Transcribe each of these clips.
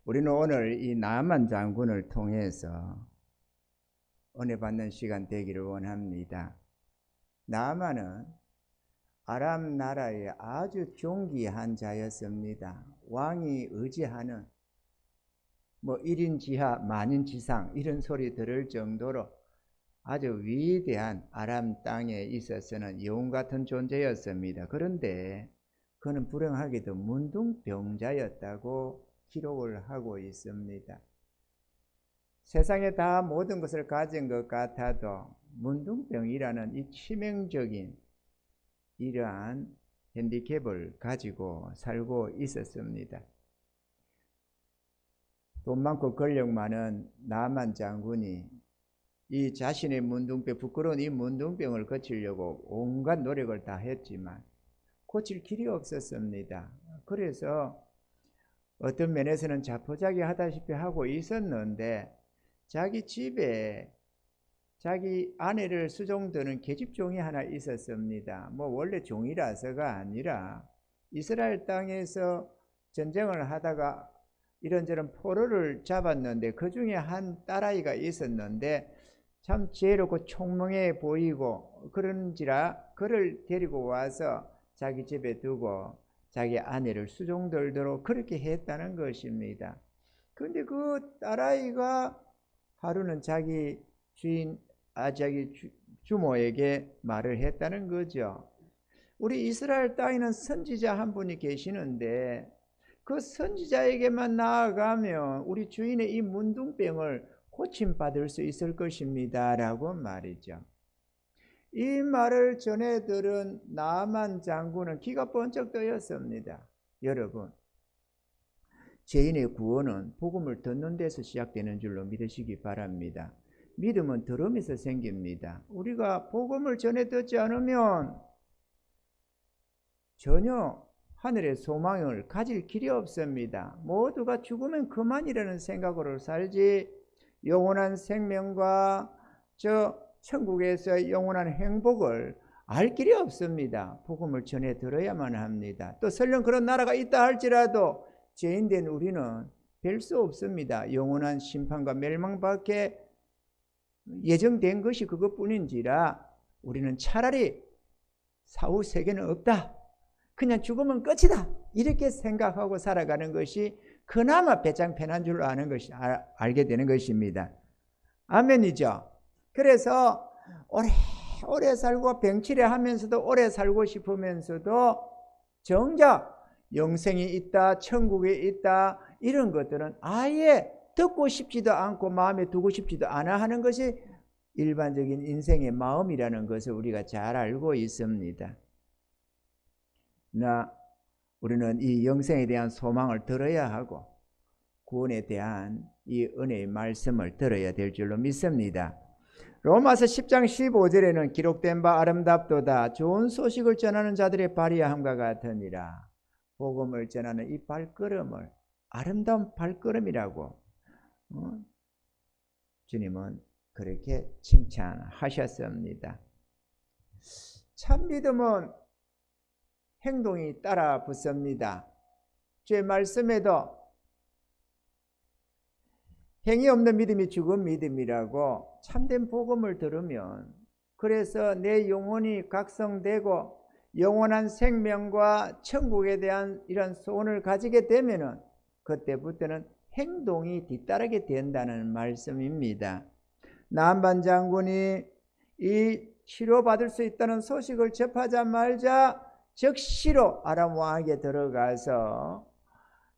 우리는 오늘 이 나만 장군을 통해서 은혜 받는 시간 되기를 원합니다. 나만은 아람 나라의 아주 존귀한 자였습니다. 왕이 의지하는 1인 지하 만인 지상 이런 소리 들을 정도로 아주 위대한 아람 땅에 있어서는 영웅 같은 존재였습니다. 그런데 그는 불행하게도 문둥병자였다고 기록을 하고 있습니다. 세상에 다 모든 것을 가진 것 같아도 문둥병이라는 이 치명적인 이러한 핸디캡을 가지고 살고 있었습니다. 돈 많고 권력 많은 나만 장군이 이 자신의 문둥병, 부끄러운 이 문둥병을 고치려고 온갖 노력을 다 했지만 고칠 길이 없었습니다. 그래서 어떤 면에서는 자포자기하다시피 하고 있었는데 자기 집에 자기 아내를 수종드는 계집종이 하나 있었습니다. 원래 종이라서가 아니라 이스라엘 땅에서 전쟁을 하다가 이런저런 포로를 잡았는데 그 중에 한 딸아이가 있었는데 참 지혜롭고 총명해 보이고 그런지라 그를 데리고 와서 자기 집에 두고 자기 아내를 수종들도록 그렇게 했다는 것입니다. 그런데 그 딸아이가 하루는 자기 주모에게 말을 했다는 거죠. 우리 이스라엘 땅에는 선지자 한 분이 계시는데 그 선지자에게만 나아가면 우리 주인의 이 문둥병을 고침받을 수 있을 것입니다 라고 말이죠. 이 말을 전해 들은 나만 장군은 기가 번쩍 뜨였습니다. 여러분, 죄인의 구원은 복음을 듣는 데서 시작되는 줄로 믿으시기 바랍니다. 믿음은 들음에서 생깁니다. 우리가 복음을 전해 듣지 않으면 전혀 하늘의 소망을 가질 길이 없습니다. 모두가 죽으면 그만이라는 생각으로 살지 영원한 생명과 천국에서 영원한 행복을 알 길이 없습니다. 복음을 전해 들어야만 합니다. 또 설령 그런 나라가 있다 할지라도 죄인된 우리는 별 수 없습니다. 영원한 심판과 멸망밖에 예정된 것이 그것뿐인지라 우리는 차라리 사후 세계는 없다, 그냥 죽으면 끝이다, 이렇게 생각하고 살아가는 것이 그나마 배짱 편한 줄 아는 것이 알게 되는 것입니다. 아멘이죠. 그래서 오래 살고 병치레 하면서도 오래 살고 싶으면서도 정작 영생이 있다, 천국이 있다, 이런 것들은 아예 듣고 싶지도 않고 마음에 두고 싶지도 않아 하는 것이 일반적인 인생의 마음이라는 것을 우리가 잘 알고 있습니다. 우리는 이 영생에 대한 소망을 들어야 하고 구원에 대한 이 은혜의 말씀을 들어야 될 줄로 믿습니다. 로마서 10장 15절에는 기록된 바 아름답도다 좋은 소식을 전하는 자들의 발이함과 같으니라. 복음을 전하는 이 발걸음을 아름다운 발걸음이라고 주님은 그렇게 칭찬하셨습니다. 참 믿음은 행동이 따라 붙습니다. 주의 말씀에도 행위 없는 믿음이 죽은 믿음이라고 참된 복음을 들으면 그래서 내 영혼이 각성되고 영원한 생명과 천국에 대한 이런 소원을 가지게 되면은 그때부터는 행동이 뒤따르게 된다는 말씀입니다. 나만 장군이 이 치료받을 수 있다는 소식을 접하자마자 즉시로 아람 왕에게 들어가서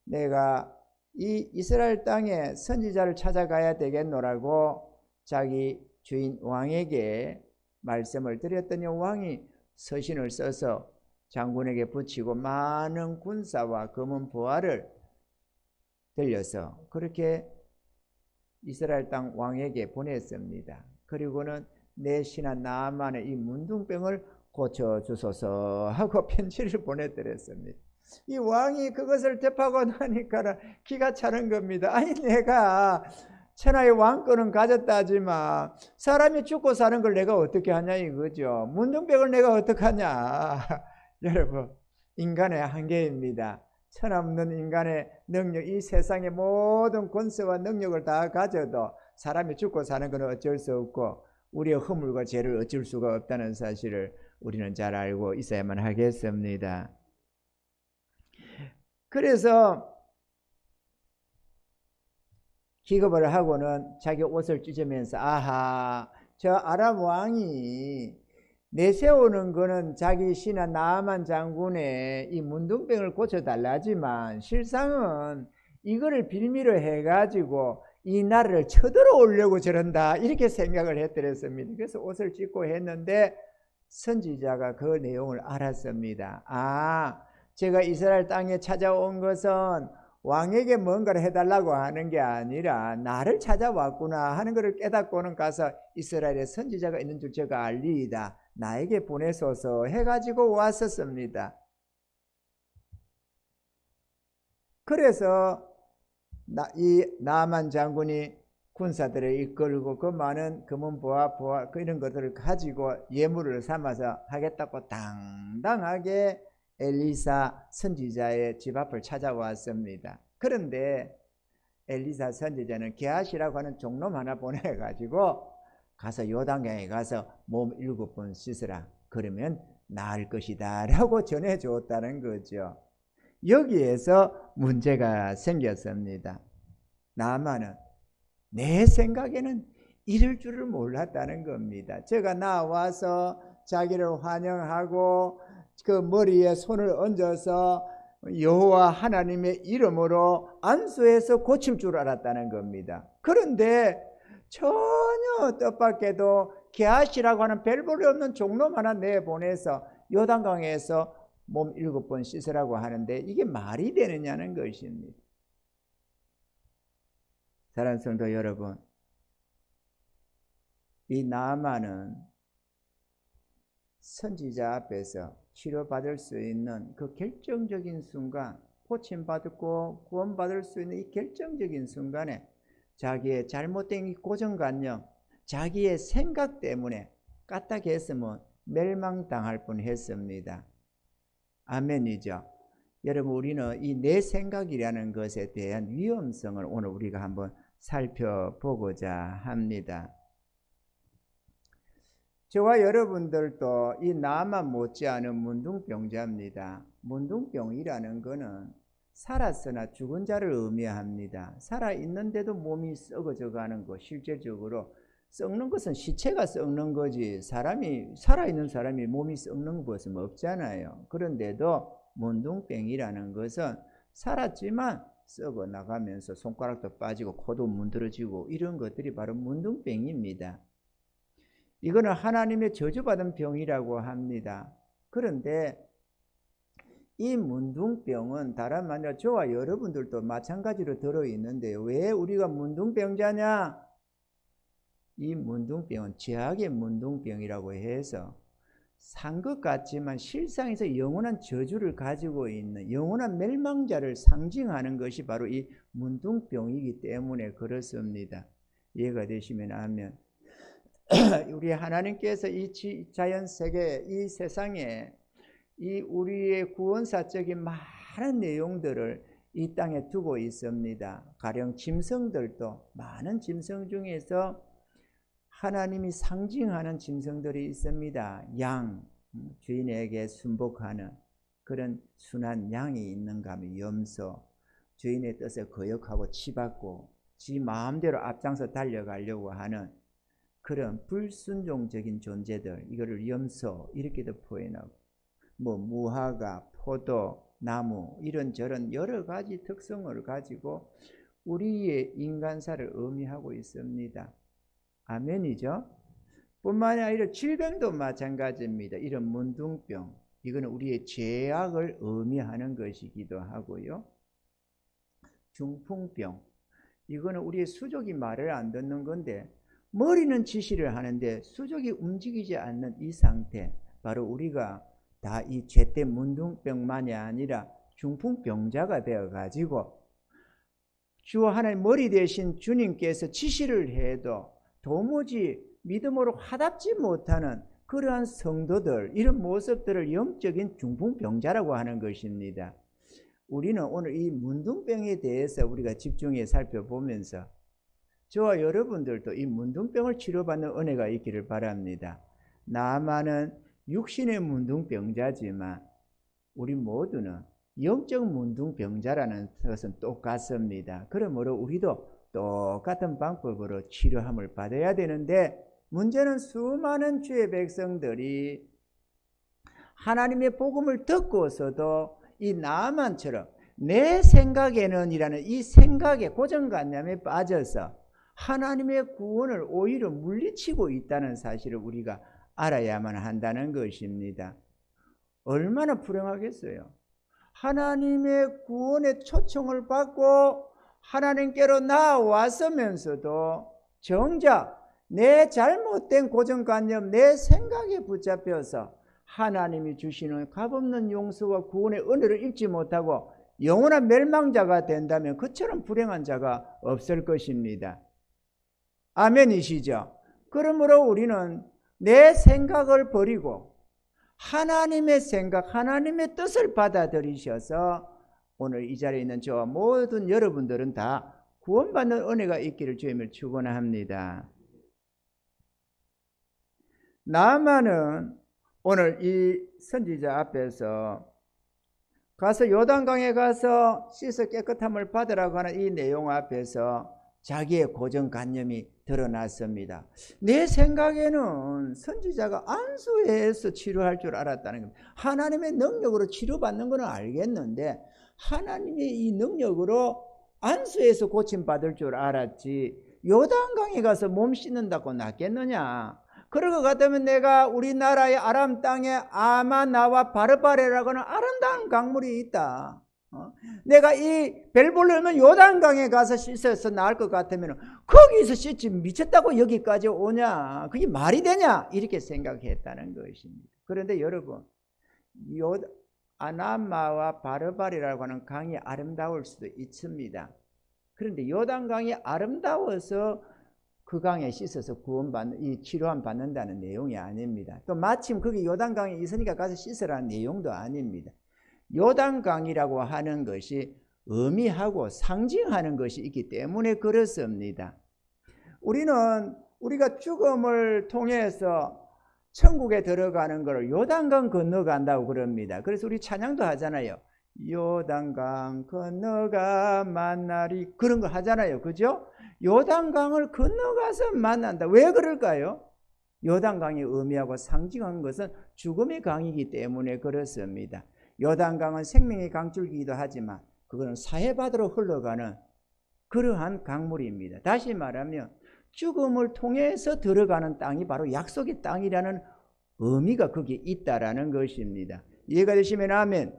내가 이 이스라엘 땅에 선지자를 찾아가야 되겠노라고 자기 주인 왕에게 말씀을 드렸더니 왕이 서신을 써서 장군에게 붙이고 많은 군사와 검은 보화를 들려서 그렇게 이스라엘 땅 왕에게 보냈습니다. 그리고는 내 신하 나만의 이 문둥병을 고쳐주소서 하고 편지를 보내드렸습니다. 이 왕이 그것을 접하고 나니까 기가 차는 겁니다. 아니 내가 천하의 왕권은 가졌다 하지만 사람이 죽고 사는 걸 내가 어떻게 하냐 이거죠. 문둥병을 내가 어떻게 하냐. 여러분 인간의 한계입니다. 천없는 인간의 능력, 이 세상의 모든 권세와 능력을 다 가져도 사람이 죽고 사는 것은 어쩔 수 없고 우리의 허물과 죄를 어쩔 수가 없다는 사실을 우리는 잘 알고 있어야만 하겠습니다. 그래서 기겁을 하고는 자기 옷을 찢으면서 아하, 저 아람 왕이 내세우는 거는 자기 신하 나아만 장군의 이 문둥병을 고쳐달라지만 실상은 이거를 빌미로 해가지고 이 나라를 쳐들어오려고 저런다, 이렇게 생각을 했더랬습니다. 그래서 옷을 찢고 했는데 선지자가 그 내용을 알았습니다. 아, 제가 이스라엘 땅에 찾아온 것은 왕에게 뭔가를 해달라고 하는 게 아니라 나를 찾아왔구나 하는 것을 깨닫고는 가서 이스라엘에 선지자가 있는 줄 제가 알리이다, 나에게 보내소서 해가지고 왔었습니다. 그래서 이 나아만 장군이 군사들을 이끌고 그 많은 금은보화 이런 것들을 가지고 예물을 삼아서 하겠다고 당당하게 엘리사 선지자의 집 앞을 찾아왔습니다. 그런데 엘리사 선지자는 게하시라고 하는 종놈 하나 보내가지고 가서 요단강에 가서 몸 7번 씻으라, 그러면 나을 것이다 라고 전해주었다는 거죠. 여기에서 문제가 생겼습니다. 나아만은 내 생각에는 이럴 줄을 몰랐다는 겁니다. 제가 나와서 자기를 환영하고 그 머리에 손을 얹어서 여호와 하나님의 이름으로 안수해서 고칠 줄 알았다는 겁니다. 그런데 전혀 뜻밖에도 게하시라고 하는 별볼이 없는 종놈 하나 내보내서 요단강에서 몸 7번 씻으라고 하는데 이게 말이 되느냐는 것입니다. 사랑하는 성도 여러분, 이 나아만은 선지자 앞에서 치료받을 수 있는 그 결정적인 순간, 고침받고 구원받을 수 있는 이 결정적인 순간에 자기의 잘못된 이 고정관념, 자기의 생각 때문에 까딱했으면 멸망당할 뻔했습니다. 아멘이죠. 여러분, 우리는 이 내 생각이라는 것에 대한 위험성을 오늘 우리가 한번 살펴보고자 합니다. 저와 여러분들도 이 나아만 못지않은 문둥병자입니다. 문둥병이라는 것은 살았으나 죽은 자를 의미합니다. 살아있는데도 몸이 썩어져 가는 것, 실제적으로 썩는 것은 시체가 썩는 거지 살아있는 사람이 몸이 썩는 것은 없잖아요. 그런데도 문둥병이라는 것은 살았지만 썩어 나가면서 손가락도 빠지고 코도 문드러지고 이런 것들이 바로 문둥병입니다. 이거는 하나님의 저주받은 병이라고 합니다. 그런데 이 문둥병은 다른 말 아니라 저와 여러분들도 마찬가지로 들어있는데 왜 우리가 문둥병자냐? 이 문둥병은 죄악의 문둥병이라고 해서 산 것 같지만 실상에서 영원한 저주를 가지고 있는 영원한 멸망자를 상징하는 것이 바로 이 문둥병이기 때문에 그렇습니다. 이해가 되시면 아멘. 우리 하나님께서 이 자연세계, 이 세상에 이 우리의 구원사적인 많은 내용들을 이 땅에 두고 있습니다. 가령 짐승들도 많은 짐승 중에서 하나님이 상징하는 짐승들이 있습니다. 양, 주인에게 순복하는 그런 순한 양이 있는가 하면 염소, 주인의 뜻에 거역하고 치받고 지 마음대로 앞장서 달려가려고 하는 그런 불순종적인 존재들, 이거를 염소 이렇게도 표현하고, 무화과, 포도, 나무 이런저런 여러 가지 특성을 가지고 우리의 인간사를 의미하고 있습니다. 아멘이죠. 뿐만이 아니라 질병도 마찬가지입니다. 이런 문둥병, 이거는 우리의 죄악을 의미하는 것이기도 하고요. 중풍병, 이거는 우리의 수족이 말을 안 듣는 건데 머리는 지시를 하는데 수족이 움직이지 않는 이 상태, 바로 우리가 다 이 죄때 문둥병만이 아니라 중풍병자가 되어가지고 주 하나님 머리 대신 주님께서 지시를 해도 도무지 믿음으로 화답지 못하는 그러한 성도들, 이런 모습들을 영적인 중풍병자라고 하는 것입니다. 우리는 오늘 이 문둥병에 대해서 우리가 집중해 살펴보면서 저와 여러분들도 이 문둥병을 치료받는 은혜가 있기를 바랍니다. 나만은 육신의 문둥병자지만 우리 모두는 영적 문둥병자라는 것은 똑같습니다. 그러므로 우리도 똑같은 방법으로 치료함을 받아야 되는데, 문제는 수많은 주의 백성들이 하나님의 복음을 듣고서도 이 나만처럼 내 생각에는 이라는 이 생각의 고정관념에 빠져서 하나님의 구원을 오히려 물리치고 있다는 사실을 우리가 알아야만 한다는 것입니다. 얼마나 불행하겠어요. 하나님의 구원의 초청을 받고 하나님께로 나아왔으면서도 정작 내 잘못된 고정관념, 내 생각에 붙잡혀서 하나님이 주시는 값없는 용서와 구원의 은혜를 잊지 못하고 영원한 멸망자가 된다면 그처럼 불행한 자가 없을 것입니다. 아멘이시죠? 그러므로 우리는 내 생각을 버리고 하나님의 생각, 하나님의 뜻을 받아들이셔서 오늘 이 자리에 있는 저와 모든 여러분들은 다 구원받는 은혜가 있기를 주님을 축원합니다. 나아만은 오늘 이 선지자 앞에서 가서 요단강에 가서 씻어 깨끗함을 받으라고 하는 이 내용 앞에서 자기의 고정관념이 드러났습니다. 내 생각에는 선지자가 안수해서 치료할 줄 알았다는 겁니다. 하나님의 능력으로 치료받는 것은 알겠는데 하나님의 이 능력으로 안수해서 고침받을 줄 알았지 요단강에 가서 몸 씻는다고 낫겠느냐. 그럴 것 같으면 내가 우리나라의 아람 땅에 아마나와 바르바레라고 하는 아름다운 강물이 있다. 내가 이 벨볼레면 요단강에 가서 씻어서 나을 것 같으면 거기서 씻지 미쳤다고 여기까지 오냐. 그게 말이 되냐. 이렇게 생각했다는 것입니다. 그런데 여러분, 아나마와 바르바레라고 하는 강이 아름다울 수도 있습니다. 그런데 요단강이 아름다워서 그 강에 씻어서 구원받는, 이 치료함 받는다는 내용이 아닙니다. 또 마침 거기 요단강에 있으니까 가서 씻으라는 내용도 아닙니다. 요단강이라고 하는 것이 의미하고 상징하는 것이 있기 때문에 그렇습니다. 우리가 죽음을 통해서 천국에 들어가는 것을 요단강 건너간다고 그럽니다. 그래서 우리 찬양도 하잖아요. 요단강 건너가 만나리, 그런 거 하잖아요. 그죠? 요단강을 건너가서 만난다. 왜 그럴까요? 요단강이 의미하고 상징한 것은 죽음의 강이기 때문에 그렇습니다. 요단강은 생명의 강줄기이기도 하지만 그거는 사해바다로 흘러가는 그러한 강물입니다. 다시 말하면 죽음을 통해서 들어가는 땅이 바로 약속의 땅이라는 의미가 거기에 있다라는 것입니다. 이해가 되시면 아멘.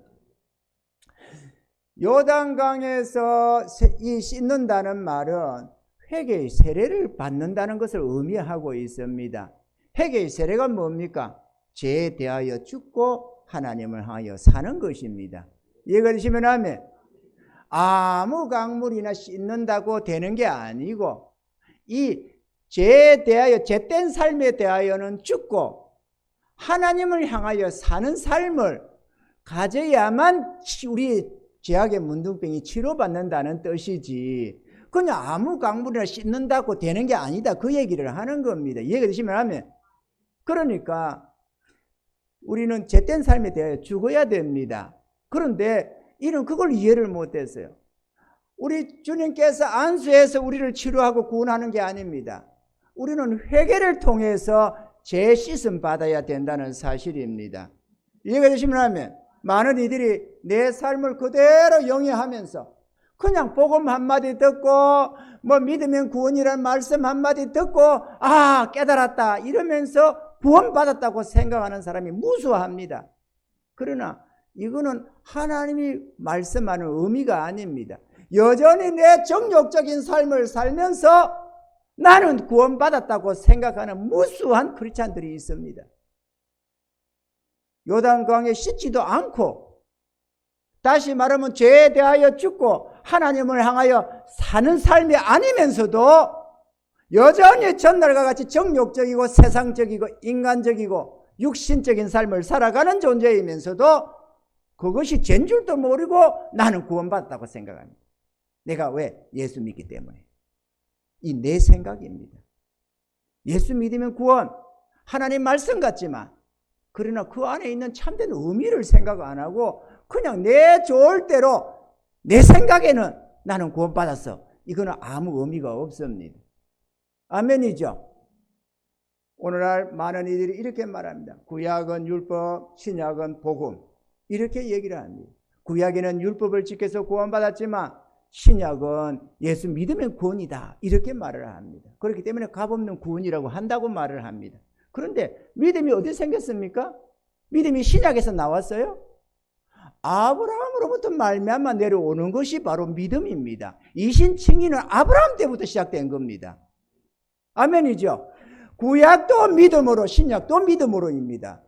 요단강에서 이 씻는다는 말은 회개의 세례를 받는다는 것을 의미하고 있습니다. 회개의 세례가 뭡니까? 죄에 대하여 죽고 하나님을 향하여 사는 것입니다. 이해가 되시면 아멘. 아무 강물이나 씻는다고 되는 게 아니고 이 죄에 대하여, 죄된 삶에 대하여는 죽고 하나님을 향하여 사는 삶을 가져야만 우리 죄악의 문둥병이 치료받는다는 뜻이지, 그냥 아무 강물이나 씻는다고 되는 게 아니다, 그 얘기를 하는 겁니다. 이해가 되시면 하면, 그러니까 우리는 죄된 삶에 대하여 죽어야 됩니다. 그런데 이런 그걸 이해를 못했어요. 우리 주님께서 안수해서 우리를 치료하고 구원하는 게 아닙니다. 우리는 회개를 통해서 죄 씻음 받아야 된다는 사실입니다. 이해가 되시면 하면, 많은 이들이 내 삶을 그대로 영위하면서 그냥 복음 한마디 듣고 뭐 믿으면 구원이라는 말씀 한마디 듣고 깨달았다 이러면서 구원받았다고 생각하는 사람이 무수합니다. 그러나 이거는 하나님이 말씀하는 의미가 아닙니다. 여전히 내 정욕적인 삶을 살면서 나는 구원받았다고 생각하는 무수한 크리스찬들이 있습니다. 요단강에 씻지도 않고, 다시 말하면 죄에 대하여 죽고 하나님을 향하여 사는 삶이 아니면서도 여전히 전날과 같이 정욕적이고 세상적이고 인간적이고 육신적인 삶을 살아가는 존재이면서도 그것이 죄인 줄도 모르고 나는 구원받았다고 생각합니다. 내가 왜? 예수 믿기 때문에. 이 내 생각입니다. 예수 믿으면 구원, 하나님 말씀 같지만 그러나 그 안에 있는 참된 의미를 생각 안 하고 그냥 내 좋을 대로 내 생각에는 나는 구원받았어. 이거는 아무 의미가 없습니다. 아멘이죠? 오늘날 많은 이들이 이렇게 말합니다. 구약은 율법, 신약은 복음. 이렇게 얘기를 합니다. 구약에는 율법을 지켜서 구원받았지만 신약은 예수 믿으면 구원이다. 이렇게 말을 합니다. 그렇기 때문에 값없는 구원이라고 한다고 말을 합니다. 그런데 믿음이 어디 생겼습니까? 믿음이 신약에서 나왔어요? 아브라함으로부터 말미암아 내려오는 것이 바로 믿음입니다. 이신 칭의는 아브라함 때부터 시작된 겁니다. 아멘이죠? 구약도 믿음으로, 신약도 믿음으로입니다.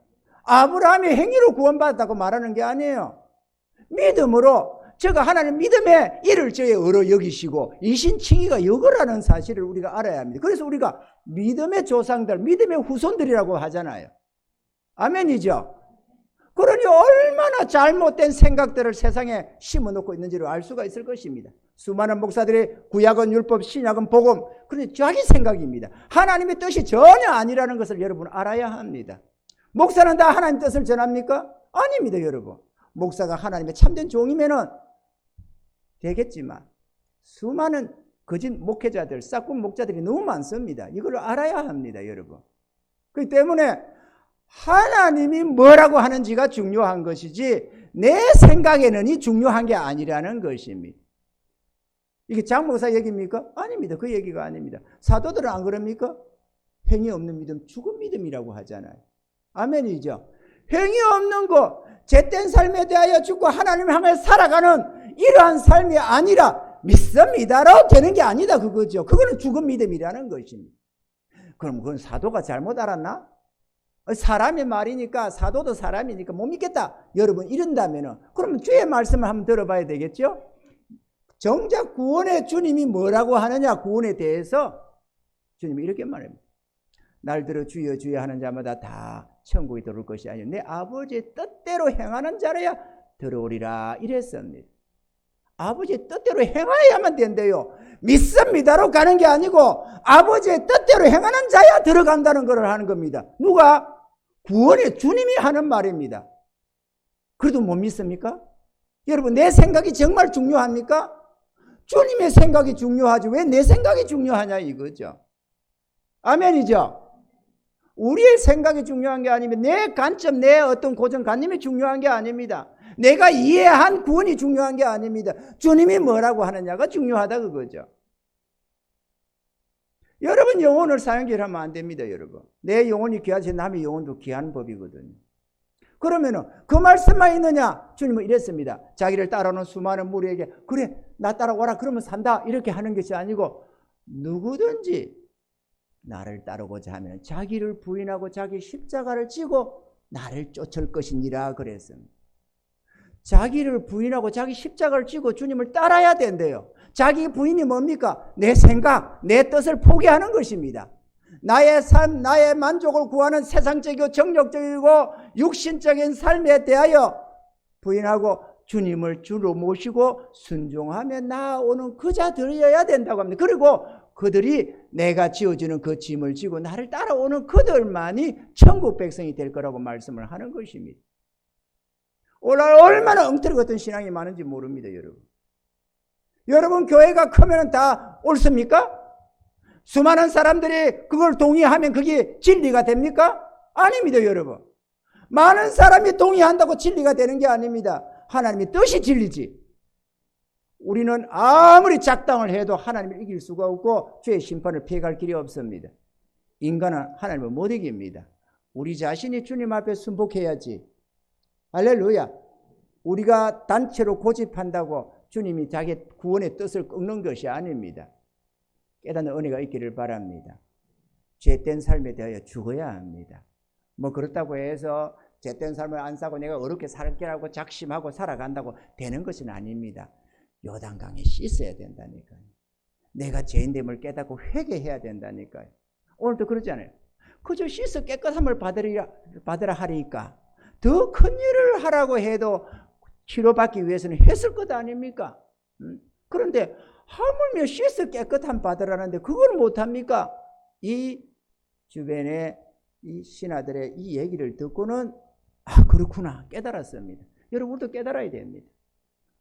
아브라함이 행위로 구원받았다고 말하는 게 아니에요. 믿음으로, 제가 하나님 믿음에 이를 저의 의로 여기시고 이신 칭의가 여거라는 사실을 우리가 알아야 합니다. 그래서 우리가 믿음의 조상들, 믿음의 후손들이라고 하잖아요. 아멘이죠? 그러니 얼마나 잘못된 생각들을 세상에 심어놓고 있는지를 알 수가 있을 것입니다. 수많은 목사들이 구약은 율법, 신약은 복음, 그런데 자기 생각입니다. 하나님의 뜻이 전혀 아니라는 것을 여러분 알아야 합니다. 목사는 다 하나님 뜻을 전합니까? 아닙니다, 여러분. 목사가 하나님의 참된 종이면은 되겠지만 수많은 거짓 목회자들, 싹군 목자들이 너무 많습니다. 이걸 알아야 합니다, 여러분. 그렇기 때문에 하나님이 뭐라고 하는지가 중요한 것이지 내 생각에는 이 중요한 게 아니라는 것입니다. 이게 장 목사 얘기입니까? 아닙니다. 그 얘기가 아닙니다. 사도들은 안 그럽니까? 행위 없는 믿음, 죽은 믿음이라고 하잖아요. 아멘이죠. 행위 없는 것, 죄된 삶에 대하여 죽고 하나님을 향해 살아가는 이러한 삶이 아니라 믿습니다로 되는 게 아니다 그거죠. 그거는 죽은 믿음이라는 것입니다. 그럼 그건 사도가 잘못 알았나? 사람의 말이니까, 사도도 사람이니까 못 믿겠다 여러분 이런다면은 그러면 주의 말씀을 한번 들어봐야 되겠죠. 정작 구원의 주님이 뭐라고 하느냐, 구원에 대해서 주님이 이렇게 말합니다. 날들어 주여 주여 하는 자마다 다 천국에 들어올 것이 아니요 내 아버지의 뜻대로 행하는 자라야 들어오리라 이랬습니다. 아버지의 뜻대로 행하여야만 된대요. 믿습니다로 가는 게 아니고 아버지의 뜻대로 행하는 자야 들어간다는 걸 하는 겁니다. 누가? 구원의 주님이 하는 말입니다. 그래도 못 믿습니까? 여러분, 내 생각이 정말 중요합니까? 주님의 생각이 중요하지 왜 내 생각이 중요하냐 이거죠. 아멘이죠. 우리의 생각이 중요한 게 아니면 내 관점, 내 어떤 고정관념이 중요한 게 아닙니다. 내가 이해한 구원이 중요한 게 아닙니다. 주님이 뭐라고 하느냐가 중요하다 그거죠. 여러분, 영혼을 사형질하면 안 됩니다. 여러분, 내 영혼이 귀하지 남의 영혼도 귀한 법이거든요. 그러면은 그 말씀만 있느냐? 주님은 이랬습니다. 자기를 따라오는 수많은 무리에게 그래 나 따라와라 그러면 산다 이렇게 하는 것이 아니고 누구든지 나를 따르고자 하면 자기를 부인하고 자기 십자가를 지고 나를 쫓을 것이니라 그랬습니다. 자기를 부인하고 자기 십자가를 지고 주님을 따라야 된대요. 자기 부인이 뭡니까? 내 생각, 내 뜻을 포기하는 것입니다. 나의 삶, 나의 만족을 구하는 세상적이고 정욕적이고 육신적인 삶에 대하여 부인하고 주님을 주로 모시고 순종하며 나아오는 그 자들이어야 된다고 합니다. 그리고 그들이 내가 지어주는 그 짐을 지고 나를 따라오는 그들만이 천국 백성이 될 거라고 말씀을 하는 것입니다. 오늘 얼마나 엉터리 같은 신앙이 많은지 모릅니다, 여러분. 여러분, 교회가 크면 다 옳습니까? 수많은 사람들이 그걸 동의하면 그게 진리가 됩니까? 아닙니다, 여러분. 많은 사람이 동의한다고 진리가 되는 게 아닙니다. 하나님의 뜻이 진리지. 우리는 아무리 작당을 해도 하나님을 이길 수가 없고 죄의 심판을 피해갈 길이 없습니다. 인간은 하나님을 못 이깁니다. 우리 자신이 주님 앞에 순복해야지. 할렐루야. 우리가 단체로 고집한다고 주님이 자기 구원의 뜻을 꺾는 것이 아닙니다. 깨닫는 은혜가 있기를 바랍니다. 죄된 삶에 대하여 죽어야 합니다. 뭐 그렇다고 해서 죄된 삶을 안 사고 내가 어렵게 살게라고 작심하고 살아간다고 되는 것은 아닙니다. 요단강에 씻어야 된다니까요. 내가 죄인됨을 깨닫고 회개해야 된다니까요. 오늘도 그러잖아요. 그저 씻어 깨끗함을 받으라 하리까 더 큰 일을 하라고 해도 치료받기 위해서는 했을 것 아닙니까? 그런데 하물며 씻어 깨끗한 바다라는데 그걸 못합니까? 이 주변에 이 신하들의 이 얘기를 듣고는 그렇구나 깨달았습니다. 여러분도 깨달아야 됩니다.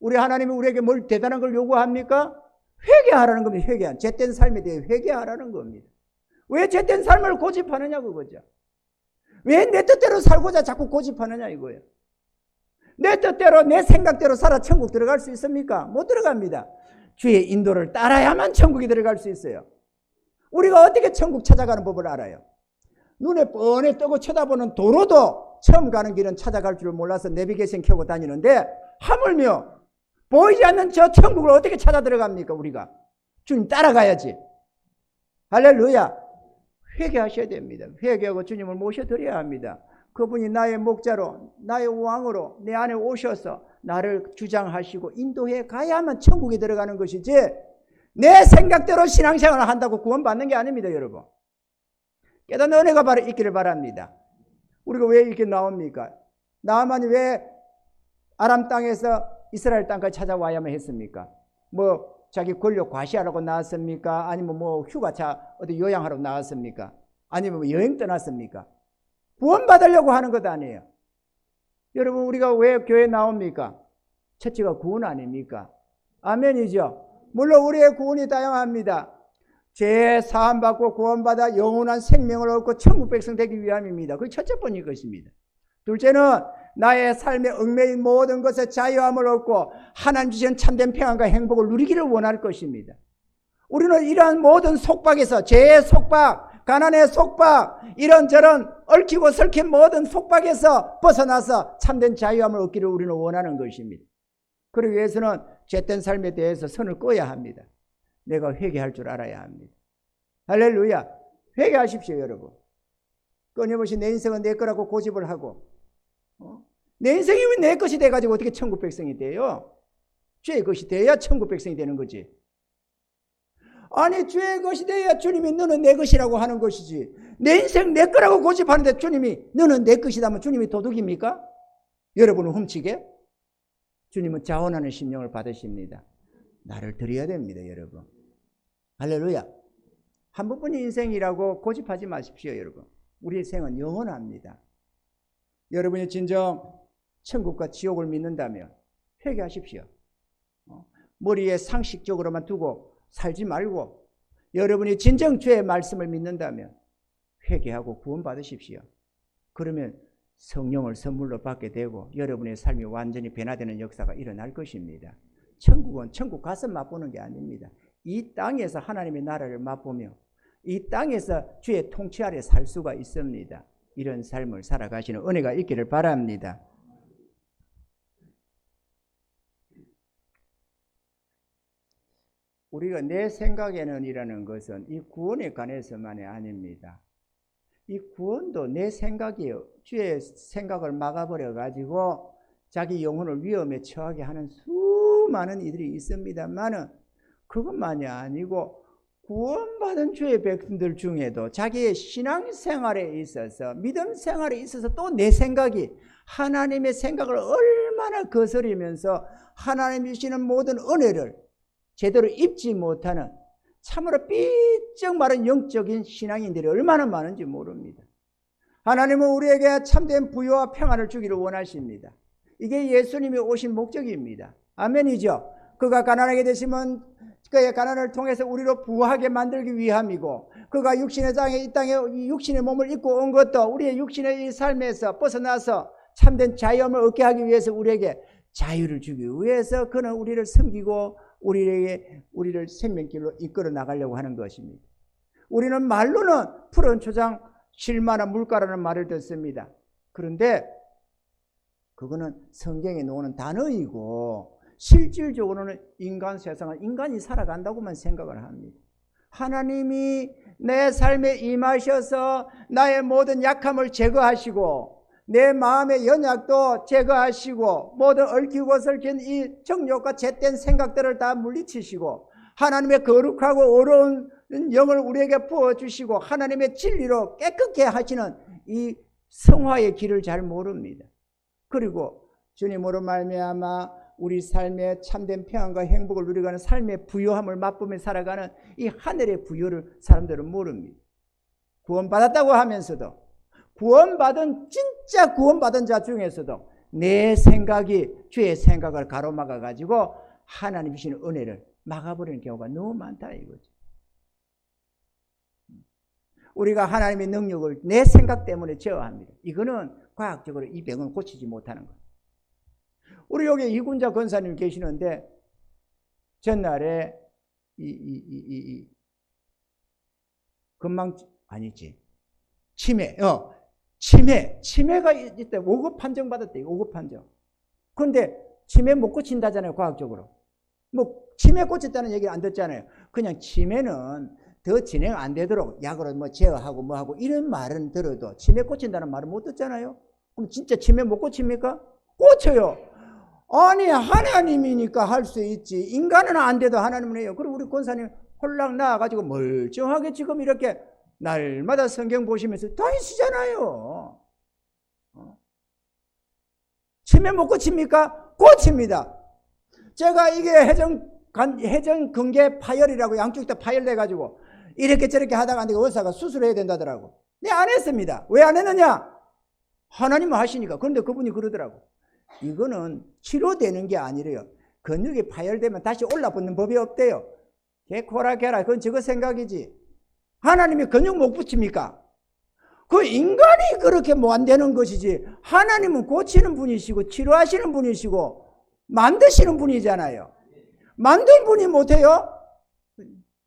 우리 하나님이 우리에게 뭘 대단한 걸 요구합니까? 회개하라는 겁니다. 회개. 죄된 삶에 대해 회개하라는 겁니다. 왜 죄된 삶을 고집하느냐 그거죠. 왜 내 뜻대로 살고자 자꾸 고집하느냐 이거예요. 내 뜻대로 내 생각대로 살아 천국 들어갈 수 있습니까? 못 들어갑니다. 주의 인도를 따라야만 천국에 들어갈 수 있어요. 우리가 어떻게 천국 찾아가는 법을 알아요? 눈에 뻔히 뜨고 쳐다보는 도로도 처음 가는 길은 찾아갈 줄 몰라서 내비게이션 켜고 다니는데 하물며 보이지 않는 저 천국을 어떻게 찾아 들어갑니까 우리가? 주님 따라가야지. 할렐루야. 회개하셔야 됩니다. 회개하고 주님을 모셔드려야 합니다. 그분이 나의 목자로 나의 왕으로 내 안에 오셔서 나를 주장하시고 인도해 가야만 천국에 들어가는 것이지 내 생각대로 신앙생활을 한다고 구원받는 게 아닙니다. 여러분 깨닫는 은혜가 있기를 바랍니다. 우리가 왜 이렇게 나옵니까? 나만이 왜 아람 땅에서 이스라엘 땅까지 찾아와야만 했습니까? 뭐 자기 권력 과시하라고 나왔습니까? 아니면 뭐 휴가차 어디 요양하러 나왔습니까? 아니면 뭐 여행 떠났습니까? 구원받으려고 하는 것 아니에요. 여러분 우리가 왜 교회에 나옵니까? 첫째가 구원 아닙니까? 아멘이죠. 물론 우리의 구원이 다양합니다. 죄 사함받고 구원받아 영원한 생명을 얻고 천국 백성 되기 위함입니다. 그게 첫째 번인 것입니다. 둘째는 나의 삶에 얽매인 모든 것에 자유함을 얻고 하나님 주시는 참된 평안과 행복을 누리기를 원할 것입니다. 우리는 이러한 모든 속박에서 죄의 속박, 가난의 속박, 이런저런 얽히고 설킨 모든 속박에서 벗어나서 참된 자유함을 얻기를 우리는 원하는 것입니다. 그러기 위해서는 죄된 삶에 대해서 선을 꺼야 합니다. 내가 회개할 줄 알아야 합니다. 할렐루야. 회개하십시오 여러분. 끊임없이 내 인생은 내 거라고 고집을 하고 내 인생이 왜 내 것이 돼가지고 어떻게 천국 백성이 돼요? 죄의 것이 돼야 천국 백성이 되는 거지. 아니 죄의 것이 돼야 주님이 너는 내 것이라고 하는 것이지. 내 인생 내 거라고 고집하는데 주님이 너는 내 것이다면 주님이 도둑입니까? 여러분을 훔치게? 주님은 자원하는 심령을 받으십니다. 나를 드려야 됩니다 여러분. 할렐루야. 한 번뿐인 인생이라고 고집하지 마십시오 여러분. 우리 인생은 영원합니다. 여러분이 진정 천국과 지옥을 믿는다면 회개하십시오. 머리에 상식적으로만 두고 살지 말고 여러분이 진정 주의 말씀을 믿는다면 회개하고 구원받으십시오. 그러면 성령을 선물로 받게 되고 여러분의 삶이 완전히 변화되는 역사가 일어날 것입니다. 천국은 천국 가서 맛보는 게 아닙니다. 이 땅에서 하나님의 나라를 맛보며 이 땅에서 주의 통치 아래 살 수가 있습니다. 이런 삶을 살아가시는 은혜가 있기를 바랍니다. 우리가 내 생각에는 이라는 것은 이 구원에 관해서만이 아닙니다. 이 구원도 내 생각이에요. 주의 생각을 막아버려 가지고 자기 영혼을 위험에 처하게 하는 수많은 이들이 있습니다만은 그것만이 아니고 구원받은 주의 백성들 중에도 자기의 신앙생활에 있어서 믿음 생활에 있어서 또 내 생각이 하나님의 생각을 얼마나 거스리면서 하나님이 주시는 모든 은혜를 제대로 입지 못하는 참으로 삐쩍 마른 영적인 신앙인들이 얼마나 많은지 모릅니다. 하나님은 우리에게 참된 부유와 평안을 주기를 원하십니다. 이게 예수님이 오신 목적입니다. 아멘이죠. 그가 가난하게 되시면 그의 가난을 통해서 우리로 부하게 만들기 위함이고 그가 육신의 이 땅에 육신의 몸을 입고 온 것도 우리의 육신의 이 삶에서 벗어나서 참된 자유함을 얻게 하기 위해서 우리에게 자유를 주기 위해서 그는 우리를 섬기고 우리를 생명길로 이끌어 나가려고 하는 것입니다. 우리는 말로는 푸른 초장 실마나 물가라는 말을 듣습니다. 그런데 그거는 성경에 나오는 단어이고 실질적으로는 인간 세상은 인간이 살아간다고만 생각을 합니다. 하나님이 내 삶에 임하셔서 나의 모든 약함을 제거하시고 내 마음의 연약도 제거하시고 모든 얽히고 설킨 이 정욕과 잿된 생각들을 다 물리치시고 하나님의 거룩하고 어려운 영을 우리에게 부어주시고 하나님의 진리로 깨끗게 하시는 이 성화의 길을 잘 모릅니다. 그리고 주님으로 말미암아 우리 삶의 참된 평안과 행복을 누리가는 삶의 부요함을 맛보며 살아가는 이 하늘의 부요를 사람들은 모릅니다. 구원받았다고 하면서도, 구원받은 진짜 구원받은 자 중에서도 내 생각이 주의 생각을 가로막아 가지고 하나님 주시는 은혜를 막아버리는 경우가 너무 많다 이거죠. 우리가 하나님의 능력을 내 생각 때문에 제어합니다. 이거는 과학적으로 이 병은 고치지 못하는 거예요. 우리 여기 이군자 권사님 계시는데 전날에 치매가 있대. 5급 판정 받았대. 5급 판정. 그런데 치매 못 고친다잖아요, 과학적으로. 뭐 치매 고쳤다는 얘기를 안 듣잖아요. 그냥 치매는 더 진행 안 되도록 약으로 뭐 제어하고 뭐 하고 이런 말은 들어도 치매 고친다는 말은 못 듣잖아요. 그럼 진짜 치매 못 고칩니까? 고쳐요. 아니 하나님이니까 할 수 있지. 인간은 안 돼도 하나님은 해요. 그리고 우리 권사님 홀랑 나와가지고 멀쩡하게 지금 이렇게 날마다 성경 보시면서 다니시잖아요. 치매 못 고칩니까? 고칩니다. 제가 이게 해전근개 파열이라고 양쪽 다 파열돼가지고 이렇게 저렇게 하다가 안 되고 의사가 수술해야 된다더라고. 네, 안 했습니다. 왜 안 했느냐? 하나님은 하시니까. 그런데 그분이 그러더라고. 이거는 치료되는 게 아니래요. 근육이 파열되면 다시 올라붙는 법이 없대요. 개코라 개라. 그건 저거 생각이지. 하나님이 근육 못 붙입니까? 그 인간이 그렇게 뭐 안 되는 것이지. 하나님은 고치는 분이시고 치료하시는 분이시고 만드시는 분이잖아요. 만든 분이 못해요?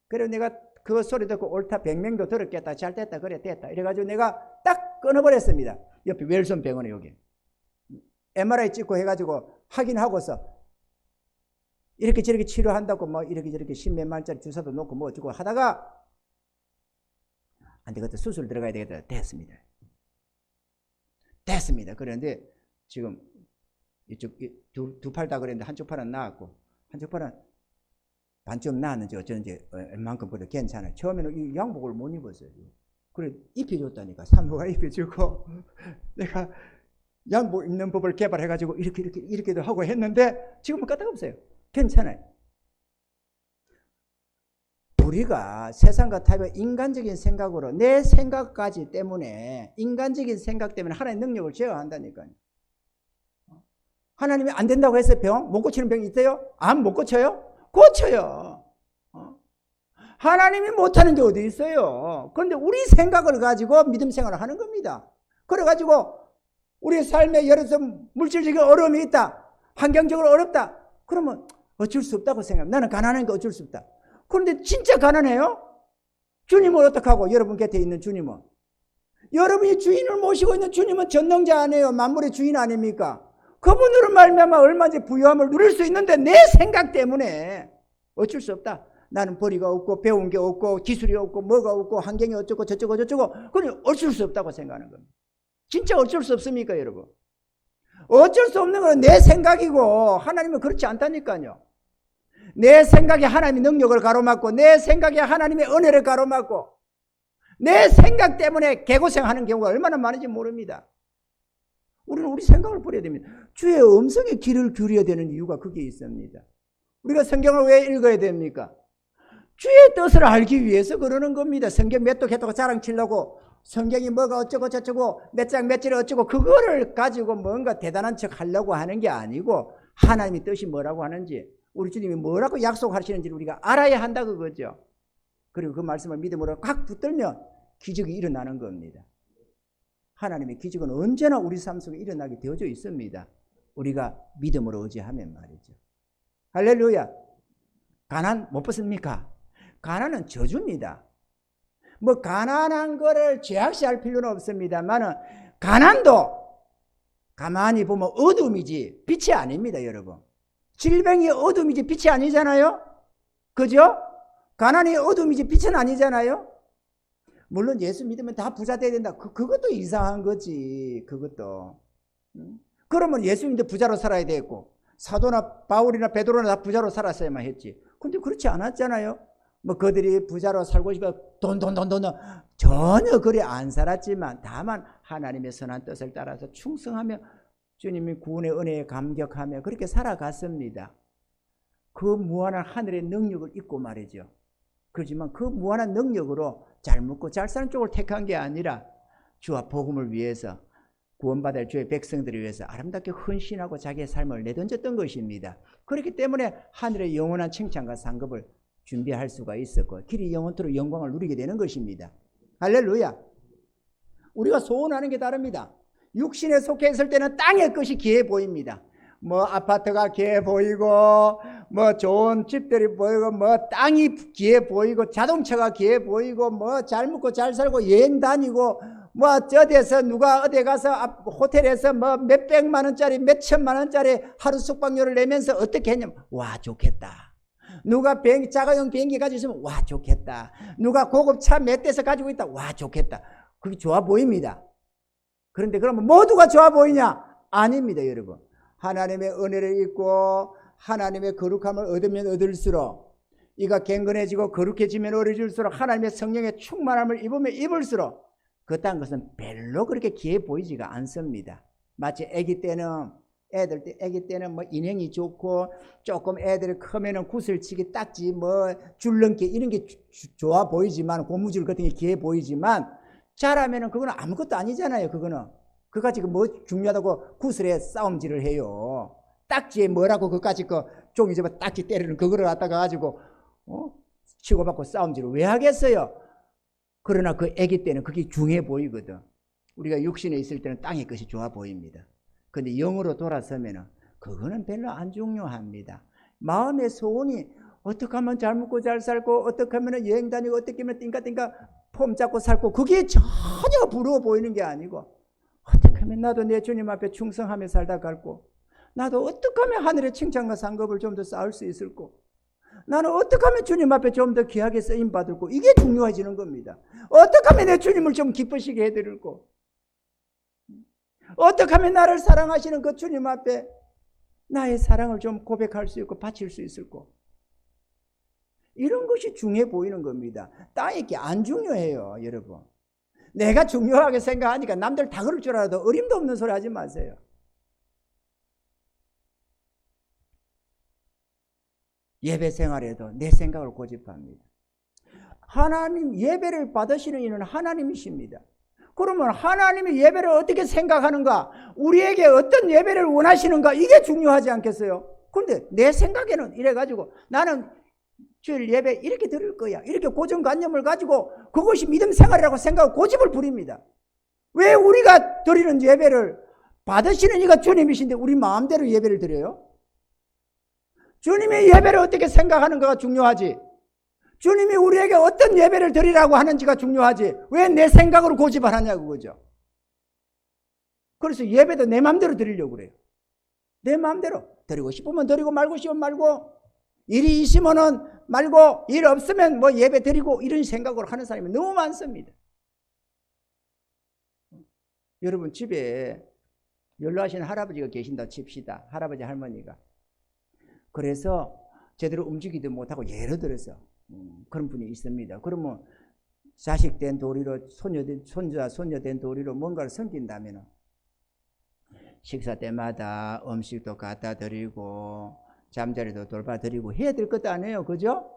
그래서 내가 그 소리 듣고 옳다 100명도 들었겠다. 잘 됐다. 그래 됐다. 이래가지고 내가 딱 끊어버렸습니다. 옆에 웰슨 병원에 여기. MRI 찍고 해가지고 확인하고서 이렇게 저렇게 치료한다고 뭐 이렇게 저렇게 10몇 만짜리 주사도 놓고 뭐 어쩌고 하다가 안 되겠다. 수술 들어가야 되겠다. 됐습니다. 그런데 지금 이쪽 두 팔 다 그랬는데 한쪽 팔은 나았고 한쪽 팔은 반쯤 나았는지 어쩌는지 웬만큼 보다 괜찮아요. 처음에는 이 양복을 못 입었어요. 그래 입혀줬다니까. 산모가 입혀주고 내가 양복 입는 법을 개발해가지고 이렇게도 하고 했는데 지금은 까딱없어요. 괜찮아요. 우리가 세상과 타협의 인간적인 생각으로 내 생각까지 때문에 인간적인 생각 때문에 하나님의 능력을 제어한다니까요. 하나님이 안 된다고 해서 병? 못 고치는 병이 있어요? 암 못 고쳐요? 고쳐요. 하나님이 못하는 게 어디 있어요? 그런데 우리 생각을 가지고 믿음 생활을 하는 겁니다. 그래가지고 우리 삶에 예를 들어서 물질적인 어려움이 있다. 환경적으로 어렵다. 그러면 어쩔 수 없다고 생각합니다. 나는 가난한 게 어쩔 수 없다. 그런데 진짜 가난해요? 주님은 어떡하고? 여러분 곁에 있는 주님은. 여러분이 주인을 모시고 있는 주님은 전능자 아니에요? 만물의 주인 아닙니까? 그분으로 말미암아 얼마든지 부유함을 누릴 수 있는데 내 생각 때문에 어쩔 수 없다. 나는 벌이가 없고 배운 게 없고 기술이 없고 뭐가 없고 환경이 어쩌고 저쩌고 그건 어쩔 수 없다고 생각하는 겁니다. 진짜 어쩔 수 없습니까, 여러분? 어쩔 수 없는 건 내 생각이고 하나님은 그렇지 않다니까요. 내 생각에 하나님의 능력을 가로막고 내 생각에 하나님의 은혜를 가로막고 내 생각 때문에 개고생하는 경우가 얼마나 많은지 모릅니다. 우리는 우리 생각을 버려야 됩니다. 주의 음성에 귀를 기울여야 되는 이유가 그게 있습니다. 우리가 성경을 왜 읽어야 됩니까? 주의 뜻을 알기 위해서 그러는 겁니다. 성경 몇 도 개토가 자랑치려고 성경이 뭐가 어쩌고 저쩌고 몇 장 몇 절이 어쩌고 그거를 가지고 뭔가 대단한 척 하려고 하는 게 아니고 하나님의 뜻이 뭐라고 하는지 우리 주님이 뭐라고 약속하시는지를 우리가 알아야 한다 그거죠. 그리고 그 말씀을 믿음으로 꽉 붙들면 기적이 일어나는 겁니다. 하나님의 기적은 언제나 우리 삶 속에 일어나게 되어져 있습니다. 우리가 믿음으로 의지하면 말이죠. 할렐루야. 가난 못 벗습니까? 가난은 저주입니다. 뭐 가난한 거를 죄악시할 필요는 없습니다만은 가난도 가만히 보면 어둠이지 빛이 아닙니다, 여러분. 질병이 어둠이지 빛이 아니잖아요. 그죠? 가난이 어둠이지 빛은 아니잖아요. 물론 예수 믿으면 다 부자 돼야 된다. 그것도 이상한 거지. 그것도. 그러면 예수 믿는데 부자로 살아야 되겠고 사도나 바울이나 베드로나 다 부자로 살았어야만 했지. 근데 그렇지 않았잖아요. 뭐 그들이 부자로 살고 싶어 돈 전혀 그리 안 살았지만 다만 하나님의 선한 뜻을 따라서 충성하며 주님이 구원의 은혜에 감격하며 그렇게 살아갔습니다. 그 무한한 하늘의 능력을 잊고 말이죠. 그렇지만 그 무한한 능력으로 잘 먹고 잘 사는 쪽을 택한 게 아니라 주와 복음을 위해서 구원받을 주의 백성들을 위해서 아름답게 헌신하고 자기의 삶을 내던졌던 것입니다. 그렇기 때문에 하늘의 영원한 칭찬과 상급을 준비할 수가 있었고 길이 영원토록 영광을 누리게 되는 것입니다. 할렐루야. 우리가 소원하는 게 다릅니다. 육신에 속해 있을 때는 땅의 것이 귀해 보입니다. 뭐 아파트가 귀해 보이고 뭐 좋은 집들이 보이고 뭐 땅이 귀해 보이고 자동차가 귀해 보이고 뭐 잘 먹고 잘 살고 여행 다니고 뭐 저대서 누가 어디 가서 호텔에서 뭐 몇백만 원짜리 몇천만 원짜리 하루 숙박료를 내면서 어떻게 했냐면 와 좋겠다. 누가 자가용 비행기 가지고 있으면 와 좋겠다. 누가 고급 차 몇 대서 가지고 있다 와 좋겠다. 그게 좋아 보입니다. 그런데 그러면 모두가 좋아 보이냐? 아닙니다, 여러분. 하나님의 은혜를 입고 하나님의 거룩함을 얻으면 얻을수록 이가 갱건해지고 거룩해지면 어려질수록 하나님의 성령의 충만함을 입으면 입을수록 그딴 것은 별로 그렇게 귀해 보이지가 않습니다. 마치 아기 때는 아기 때는 뭐 인형이 좋고 조금 애들이 크면은 구슬치기 딱지 뭐 줄넘기 이런 게 좋아 보이지만 고무줄 같은 게 귀해 보이지만 자라면은 그거는 아무것도 아니잖아요. 그거는 그까지 뭐 중요하다고 구슬에 싸움질을 해요. 딱지에 뭐라고 그까지 그 종이 잡아 딱지 때리는 그거를 갖다가 가지고 치고받고 싸움질을 왜 하겠어요? 그러나 그 아기 때는 그게 중요해 보이거든. 우리가 육신에 있을 때는 땅의 것이 좋아 보입니다. 근데 영으로 돌아서면은 그거는 별로 안 중요합니다. 마음의 소원이 어떻게 하면 잘 먹고 잘 살고 어떻게 하면 여행 다니고 어떻게 하면 띵까띵까 폼 잡고 살고 그게 전혀 부러워 보이는 게 아니고 어떻게 하면 나도 내 주님 앞에 충성하며 살다 갈고 나도 어떻게 하면 하늘의 칭찬과 상급을 좀 더 쌓을 수 있을고 나는 어떻게 하면 주님 앞에 좀 더 귀하게 쓰임받을고 이게 중요해지는 겁니다. 어떻게 하면 내 주님을 좀 기쁘시게 해드릴고 어떻게 하면 나를 사랑하시는 그 주님 앞에 나의 사랑을 좀 고백할 수 있고 바칠 수 있을고 이런 것이 중요해 보이는 겁니다. 땅이 게 안 중요해요, 여러분. 내가 중요하게 생각하니까 남들 다 그럴 줄 알아도 어림도 없는 소리 하지 마세요. 예배 생활에도 내 생각을 고집합니다. 하나님 예배를 받으시는 이는 하나님이십니다. 그러면 하나님이 예배를 어떻게 생각하는가, 우리에게 어떤 예배를 원하시는가, 이게 중요하지 않겠어요? 그런데 내 생각에는 이래가지고 나는 주일 예배 이렇게 드릴 거야, 이렇게 고정관념을 가지고 그것이 믿음 생활이라고 생각하고 고집을 부립니다. 왜 우리가 드리는 예배를 받으시는 이가 주님이신데 우리 마음대로 예배를 드려요? 주님의 예배를 어떻게 생각하는가가 중요하지, 주님이 우리에게 어떤 예배를 드리라고 하는지가 중요하지 왜 내 생각으로 고집을 하냐고. 그죠? 그래서 예배도 내 마음대로 드리려고 그래요. 내 마음대로 드리고 싶으면 드리고 말고 싶으면 말고, 일이 있으면은 말고 일 없으면 뭐 예배 드리고, 이런 생각으로 하는 사람이 너무 많습니다. 여러분 집에 연로하신 할아버지가 계신다 칩시다. 할아버지 할머니가. 그래서 제대로 움직이도 못하고 예를 들어서 그런 분이 있습니다. 그러면 자식 된 도리로 손자 손녀 된 도리로 뭔가를 섬긴다면 식사 때마다 음식도 갖다 드리고 잠자리도 돌봐드리고 해야 될 것도 아니에요. 그죠?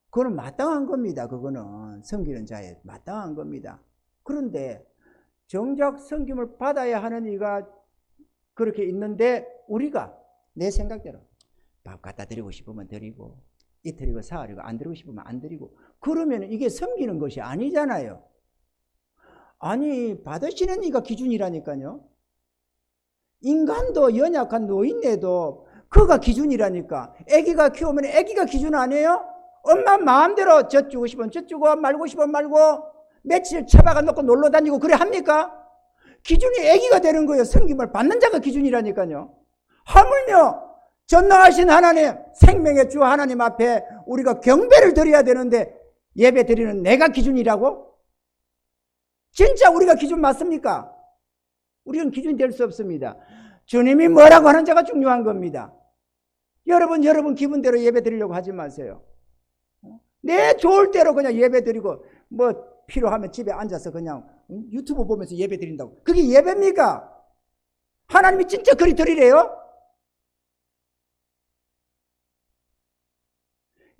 그거는 마땅한 겁니다. 그거는 섬기는 자에 마땅한 겁니다. 그런데 정작 섬김을 받아야 하는 이가 그렇게 있는데 우리가 내 생각대로 밥 갖다 드리고 싶으면 드리고 이틀이고 사흘이고 안 드리고 싶으면 안 드리고, 그러면 이게 섬기는 것이 아니잖아요. 아니 받으시는 이가 기준이라니까요. 인간도 연약한 노인네도 그가 기준이라니까. 아기가 키우면 아기가 기준 아니에요? 엄마 마음대로 젖 주고 싶으면 젖 주고 말고 싶으면 말고 며칠 처박아 놓고 놀러 다니고 그래 합니까? 기준이 아기가 되는 거예요. 섬김을 받는 자가 기준이라니까요. 하물며 전능하신 하나님, 생명의 주 하나님 앞에 우리가 경배를 드려야 되는데 예배 드리는 내가 기준이라고? 진짜 우리가 기준 맞습니까? 우리는 기준이 될 수 없습니다. 주님이 뭐라고 하는 자가 중요한 겁니다. 여러분 기분대로 예배 드리려고 하지 마세요. 내 좋을 대로 그냥 예배 드리고 뭐 필요하면 집에 앉아서 그냥 유튜브 보면서 예배 드린다고. 그게 예배입니까? 하나님이 진짜 그리 드리래요?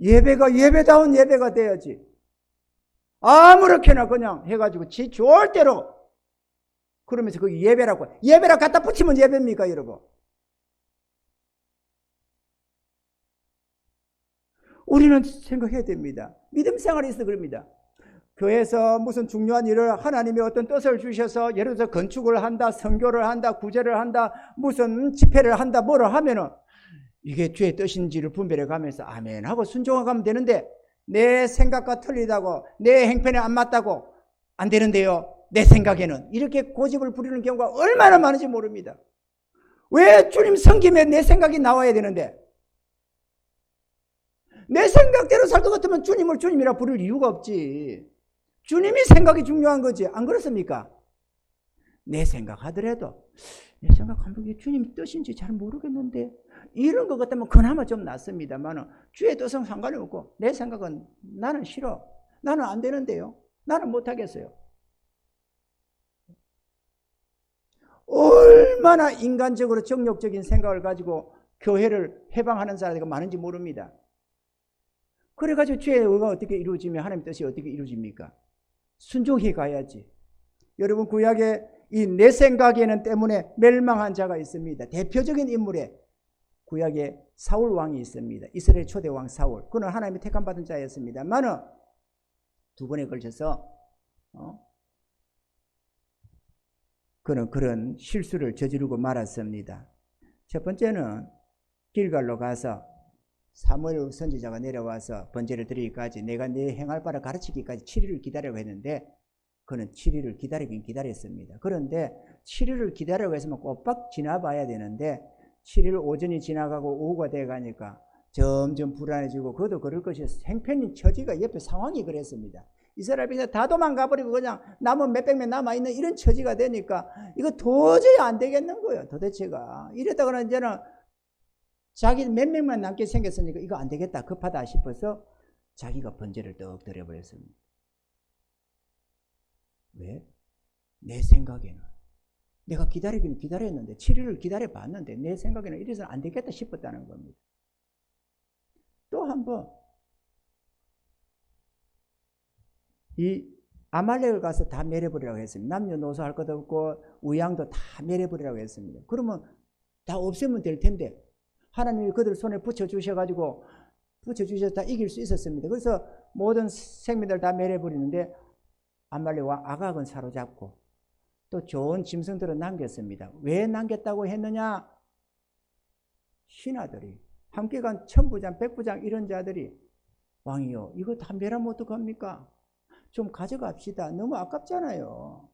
예배가 예배다운 예배가 돼야지. 아무렇게나 그냥 해가지고 지 좋을 대로 그러면서 그게 예배라고. 예배라 갖다 붙이면 예배입니까, 여러분? 우리는 생각해야 됩니다. 믿음 생활이 있어 그럽니다. 교회에서 무슨 중요한 일을 하나님의 어떤 뜻을 주셔서 예를 들어서 건축을 한다, 선교를 한다, 구제를 한다, 무슨 집회를 한다, 뭐를 하면은 이게 주의 뜻인지를 분별해 가면서 아멘 하고 순종해 가면 되는데 내 생각과 틀리다고 내 행편에 안 맞다고 안 되는데요. 내 생각에는 이렇게 고집을 부리는 경우가 얼마나 많은지 모릅니다. 왜 주님 섬김에 내 생각이 나와야 되는데 내 생각대로 살 것 같으면 주님을 주님이라 부를 이유가 없지. 주님이 생각이 중요한 거지. 안 그렇습니까? 내 생각하더라도 내 생각하면 이게 주님 뜻인지 잘 모르겠는데 이런 것 같으면 그나마 좀 낫습니다만 주의 뜻은 상관이 없고 내 생각은 나는 싫어. 나는 안 되는데요. 나는 못하겠어요. 얼마나 인간적으로 정욕적인 생각을 가지고 교회를 해방하는 사람이 많은지 모릅니다. 그래가지고 주의 의가 어떻게 이루어지며 하나님의 뜻이 어떻게 이루어집니까? 순종해 가야지. 여러분 구약에 이 내 생각에는 때문에 멸망한 자가 있습니다. 대표적인 인물에 구약에 사울 왕이 있습니다. 이스라엘 초대 왕 사울. 그는 하나님의 택함 받은 자였습니다만은 두 번에 걸쳐서 그는 그런 실수를 저지르고 말았습니다. 첫 번째는 길갈로 가서 사무엘 선지자가 내려와서 번제를 드리기까지 내가 네 행할 바를 가르치기까지 7일을 기다려고 했는데 그는 7일을 기다리긴 기다렸습니다. 그런데 7일을 기다려고 했으면 꼬박 지나봐야 되는데 7일 오전이 지나가고 오후가 돼가니까 점점 불안해지고 그도 그럴 것이 행편인 처지가 옆에 상황이 그랬습니다. 이스라엘 백성 다 도망가버리고 그냥 남은 몇백 명 남아있는 이런 처지가 되니까 이거 도저히 안 되겠는 거예요. 도대체가. 이랬다가는 이제는 자기 몇 명만 남게 생겼으니까 이거 안 되겠다 급하다 싶어서 자기가 번제를 떡 드려버렸습니다. 왜? 내 생각에는 내가 기다리긴 기다렸는데 7일을 기다려봤는데 내 생각에는 이래서는 안 되겠다 싶었다는 겁니다. 또 한 번 이 아말렉을 가서 다 멸해버리라고 했습니다. 남녀노소 할 것 없고 우양도 다 멸해버리라고 했습니다. 그러면 다 없애면 될 텐데 하나님이 그들 손에 붙여주셔가지고 붙여주셔서 다 이길 수 있었습니다. 그래서 모든 생민들 다 멸해버리는데 아말렉과 아각은 사로잡고 또 좋은 짐승들은 남겼습니다. 왜 남겼다고 했느냐? 신하들이 함께 간 천부장, 백부장 이런 자들이 왕이요 이거 다 멸하면 어떡합니까? 좀 가져갑시다. 너무 아깝잖아요.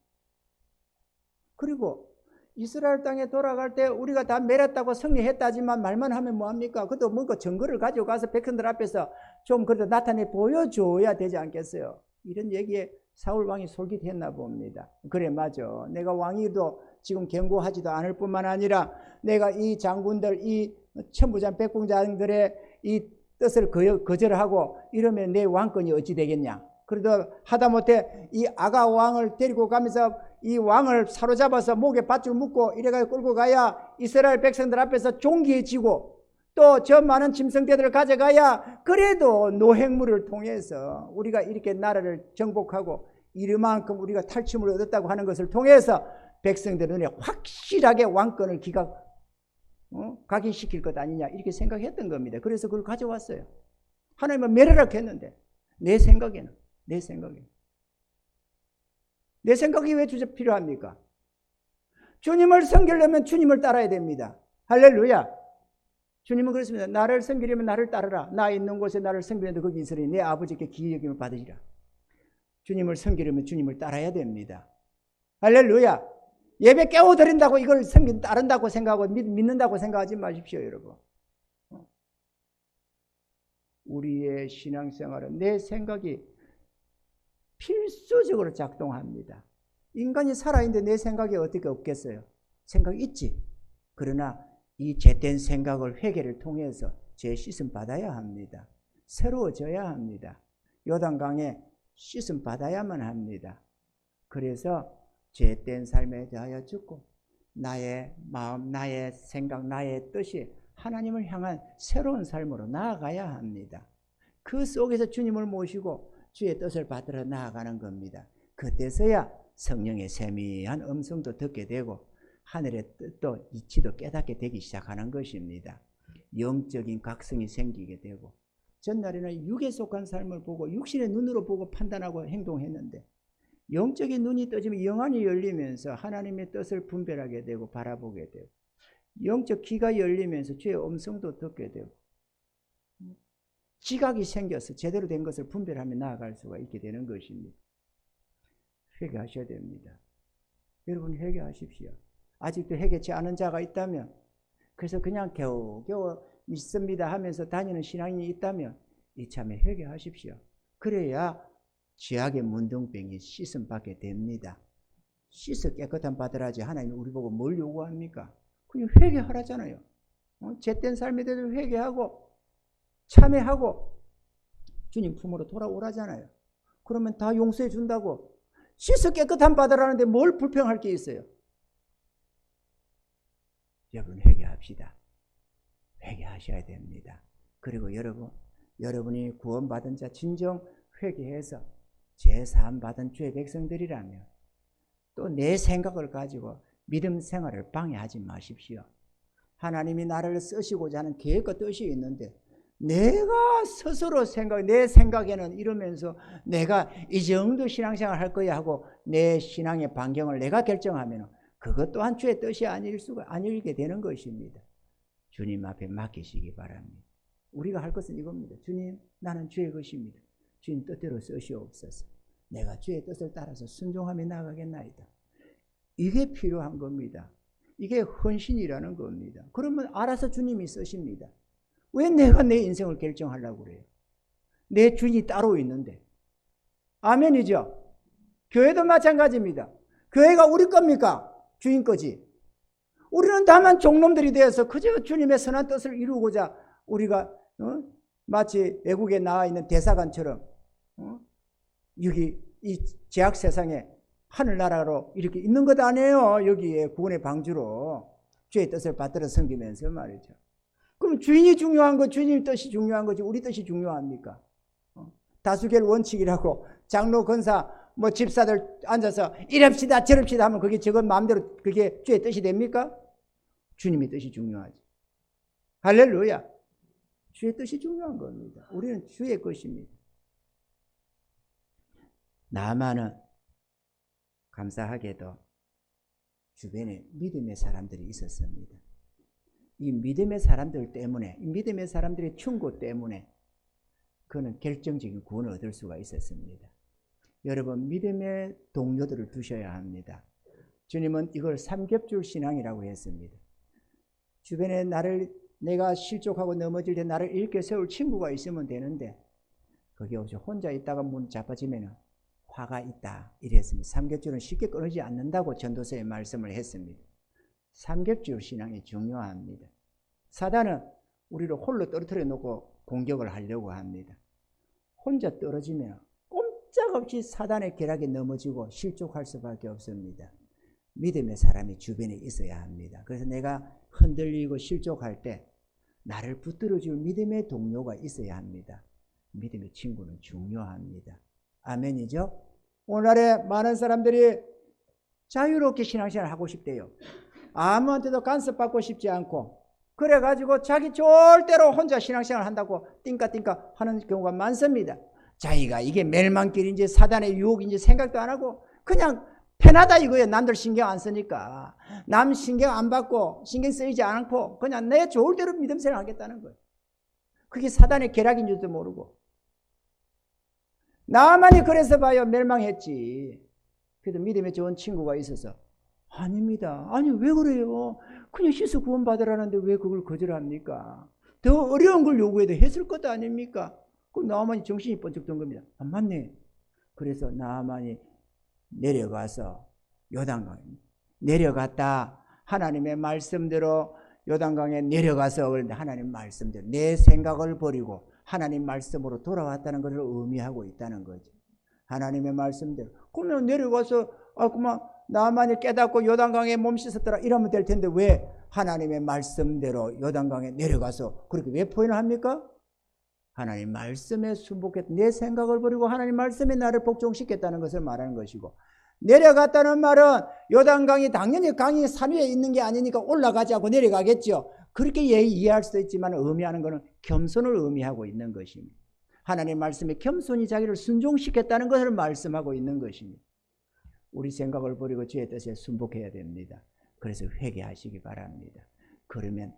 그리고 이스라엘 땅에 돌아갈 때 우리가 다 멸했다고 승리했다지만 말만 하면 뭐합니까? 그래도 뭔가 증거를 가지고 가서 백성들 앞에서 좀 그래도 나타내 보여줘야 되지 않겠어요? 이런 얘기에 사울 왕이 솔깃했나 봅니다. 그래 맞아. 내가 왕이도 지금 경고하지도 않을 뿐만 아니라 내가 이 장군들 이 천부장 백부장들의 이 뜻을 거절하고 이러면 내 왕권이 어찌 되겠냐. 그래도 하다못해 이 아가 왕을 데리고 가면서 이 왕을 사로잡아서 목에 밧줄 묶고 이래가지고 끌고 가야 이스라엘 백성들 앞에서 존귀해지고 또 저 많은 짐승대들을 가져가야 그래도 노획물을 통해서 우리가 이렇게 나라를 정복하고 이만큼 우리가 탈취물을 얻었다고 하는 것을 통해서 백성들 눈에 확실하게 왕권을 각인시킬 것 아니냐 이렇게 생각했던 겁니다. 그래서 그걸 가져왔어요. 하나님은 멸하라 했는데 내 생각이 왜 필요합니까? 주님을 섬기려면 주님을 따라야 됩니다. 할렐루야. 주님은 그렇습니다. 나를 섬기려면 나를 따르라. 나 있는 곳에 나를 섬기는데 거기 있으니 내 아버지께 기이 여김을 받으시라. 주님을 섬기려면 주님을 따라야 됩니다. 할렐루야. 예배 깨워드린다고 이걸 따른다고 생각하고 믿는다고 생각하지 마십시오, 여러분. 우리의 신앙생활은 내 생각이 필수적으로 작동합니다. 인간이 살아있는데 내 생각이 어떻게 없겠어요? 생각이 있지. 그러나 이 죄된 생각을 회개를 통해서 죄 씻음 받아야 합니다. 새로워져야 합니다. 요단강에 씻음 받아야만 합니다. 그래서 죄된 삶에 대하여 죽고 나의 마음, 나의 생각, 나의 뜻이 하나님을 향한 새로운 삶으로 나아가야 합니다. 그 속에서 주님을 모시고 주의 뜻을 받들어 나아가는 겁니다. 그때서야 성령의 세미한 음성도 듣게 되고 하늘의 뜻도 이치도 깨닫게 되기 시작하는 것입니다. 영적인 각성이 생기게 되고, 전날에는 육에 속한 삶을 보고 육신의 눈으로 보고 판단하고 행동했는데 영적인 눈이 떠지면 영안이 열리면서 하나님의 뜻을 분별하게 되고 바라보게 되고, 영적 귀가 열리면서 주의 음성도 듣게 되고, 지각이 생겨서 제대로 된 것을 분별하며 나아갈 수가 있게 되는 것입니다. 회개하셔야 됩니다. 여러분 회개하십시오. 아직도 회개치 않은 자가 있다면, 그래서 그냥 겨우겨우 믿습니다 하면서 다니는 신앙이 있다면 이참에 회개하십시오. 그래야 죄악의 문둥병이 씻음 받게 됩니다. 씻어 깨끗한 받으라지 하나님 우리 보고 뭘 요구합니까? 그냥 회개하라잖아요. 죄된 삶에 대해서 회개하고 참회하고 주님 품으로 돌아오라잖아요. 그러면 다 용서해 준다고. 씻어 깨끗한 받으라는데 뭘 불평할 게 있어요? 여러분 회개합시다. 회개하셔야 됩니다. 그리고 여러분이 구원받은 자 진정 회개해서 제사함 받은 주의 백성들이라면 또 내 생각을 가지고 믿음 생활을 방해하지 마십시오. 하나님이 나를 쓰시고자 하는 계획과 뜻이 있는데 내가 스스로 내 생각에는 이러면서 내가 이 정도 신앙생활 할 거야 하고 내 신앙의 반경을 내가 결정하면 그것 또한 주의 뜻이 아니게 되는 것입니다. 주님 앞에 맡기시기 바랍니다. 우리가 할 것은 이겁니다. 주님, 나는 주의 것입니다. 주님 뜻대로 쓰시옵소서. 내가 주의 뜻을 따라서 순종하며 나가겠나이다. 이게 필요한 겁니다. 이게 헌신이라는 겁니다. 그러면 알아서 주님이 쓰십니다. 왜 내가 내 인생을 결정하려고 그래요? 내 주인이 따로 있는데. 아멘이죠? 교회도 마찬가지입니다. 교회가 우리 겁니까? 주인 거지. 우리는 다만 종놈들이 되어서 그저 주님의 선한 뜻을 이루고자 우리가 마치 외국에 나와 있는 대사관처럼 여기 이 제약 세상에 하늘나라로 이렇게 있는 것 아니에요. 여기에 구원의 방주로 주의 뜻을 받들어 섬기면서 말이죠. 그럼 주인이 중요한 거, 주님 뜻이 중요한 거지 우리 뜻이 중요합니까? 다수결 원칙이라고 장로, 권사, 집사들 앉아서 이럽시다 저럽시다 하면 그게 저건 마음대로 그게 주의 뜻이 됩니까? 주님의 뜻이 중요하지. 할렐루야. 주의 뜻이 중요한 겁니다. 우리는 주의 것입니다. 나아만은 감사하게도 주변에 믿음의 사람들이 있었습니다. 이 믿음의 사람들 때문에, 이 믿음의 사람들의 충고 때문에 그는 결정적인 구원을 얻을 수가 있었습니다. 여러분, 믿음의 동료들을 두셔야 합니다. 주님은 이걸 삼겹줄 신앙이라고 했습니다. 주변에 내가 실족하고 넘어질 때 나를 일으켜 세울 친구가 있으면 되는데 거기 없이 혼자 있다가 문 잡아지면 화가 있다 이랬습니다. 삼겹줄은 쉽게 끊어지지 않는다고 전도서에 말씀을 했습니다. 삼겹줄 신앙이 중요합니다. 사단은 우리를 홀로 떨어뜨려 놓고 공격을 하려고 합니다. 혼자 떨어지면 꼼짝없이 사단의 계략에 넘어지고 실족할 수밖에 없습니다. 믿음의 사람이 주변에 있어야 합니다. 그래서 내가 흔들리고 실족할 때 나를 붙들어줄 믿음의 동료가 있어야 합니다. 믿음의 친구는 중요합니다. 아멘이죠? 오늘날에 많은 사람들이 자유롭게 신앙생활을 하고 싶대요. 아무한테도 간섭받고 싶지 않고 그래가지고 자기 절대로 혼자 신앙생활을 한다고 띵까띵까 하는 경우가 많습니다. 자기가 이게 멸망길인지 사단의 유혹인지 생각도 안 하고 그냥 편하다 이거예요. 남들 신경 안 쓰니까. 남 신경 안 받고 신경 쓰이지 않고 그냥 내 좋을 대로 믿음 생활 하겠다는 거예요. 그게 사단의 계략인 줄도 모르고. 나만이 그래서 봐요. 멸망했지. 그래도 믿음에 좋은 친구가 있어서 아닙니다. 아니 왜 그래요? 그냥 씻어 구원받으라는데 왜 그걸 거절합니까? 더 어려운 걸 요구해도 했을 것도 아닙니까? 그럼 나만이 정신이 번쩍 든 겁니다. 안 맞네. 그래서 나만이 내려가서 요단강에 내려갔다. 하나님의 말씀대로 요단강에 내려가서 그런데 하나님 말씀대로 내 생각을 버리고 하나님 말씀으로 돌아왔다는 것을 의미하고 있다는 거죠. 하나님의 말씀대로. 그러면 내려가서 그만 나만이 깨닫고 요단강에 몸 씻었더라 이러면 될 텐데 왜 하나님의 말씀대로 요단강에 내려가서 그렇게 왜 표현을 합니까? 하나님 말씀에 순복했 내 생각을 버리고 하나님 말씀에 나를 복종시켰다는 것을 말하는 것이고, 내려갔다는 말은 요단강이 당연히 강이 산 위에 있는 게 아니니까 올라가지 않고 내려가겠죠. 그렇게 이해할 수도 있지만 의미하는 것은 겸손을 의미하고 있는 것입니다. 하나님 말씀에 겸손히 자기를 순종시켰다는 것을 말씀하고 있는 것입니다. 우리 생각을 버리고 주의 뜻에 순복해야 됩니다. 그래서 회개하시기 바랍니다. 그러면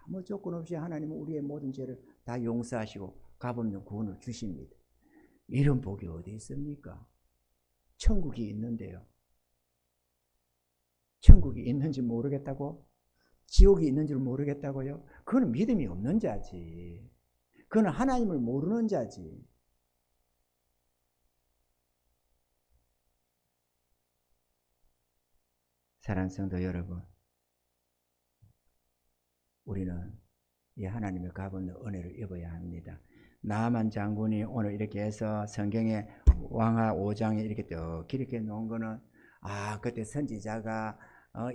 아무 조건 없이 하나님은 우리의 모든 죄를 다 용서하시고 값없는 구원을 주십니다. 이런 복이 어디 있습니까? 천국이 있는데요. 천국이 있는지 모르겠다고? 지옥이 있는 줄 모르겠다고요? 그건 믿음이 없는 자지. 그건 하나님을 모르는 자지. 사랑하는 성도 여러분, 우리는 이 하나님의 값없는 은혜를 입어야 합니다. 나만 장군이 오늘 이렇게 해서 성경에 왕하 5장에 이렇게 또 이렇게 놓은 거는 그때 선지자가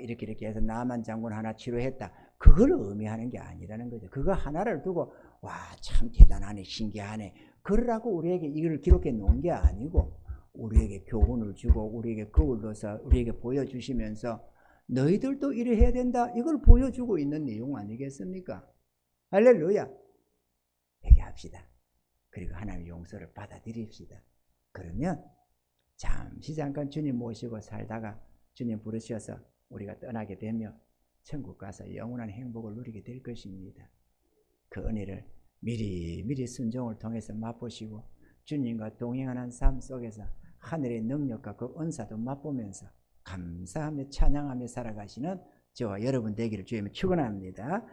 이렇게 해서 나만 장군 하나 치료했다, 그걸 의미하는 게 아니라는 거죠. 그거 하나를 두고 참 대단하네, 신기하네, 그러라고 우리에게 이걸 기록해 놓은 게 아니고, 우리에게 교훈을 주고 우리에게 거울 둬서 우리에게 보여주시면서 너희들도 이래 해야 된다, 이걸 보여주고 있는 내용 아니겠습니까? 할렐루야. 회개합시다. 그리고 하나님의 용서를 받아들입시다. 그러면 잠시 잠깐 주님 모시고 살다가 주님 부르셔서 우리가 떠나게 되면 천국 가서 영원한 행복을 누리게 될 것입니다. 그 은혜를 미리 순종을 통해서 맛보시고 주님과 동행하는 삶 속에서 하늘의 능력과 그 은사도 맛보면서 감사하며 찬양하며 살아가시는 저와 여러분 되기를 주님의 축원합니다.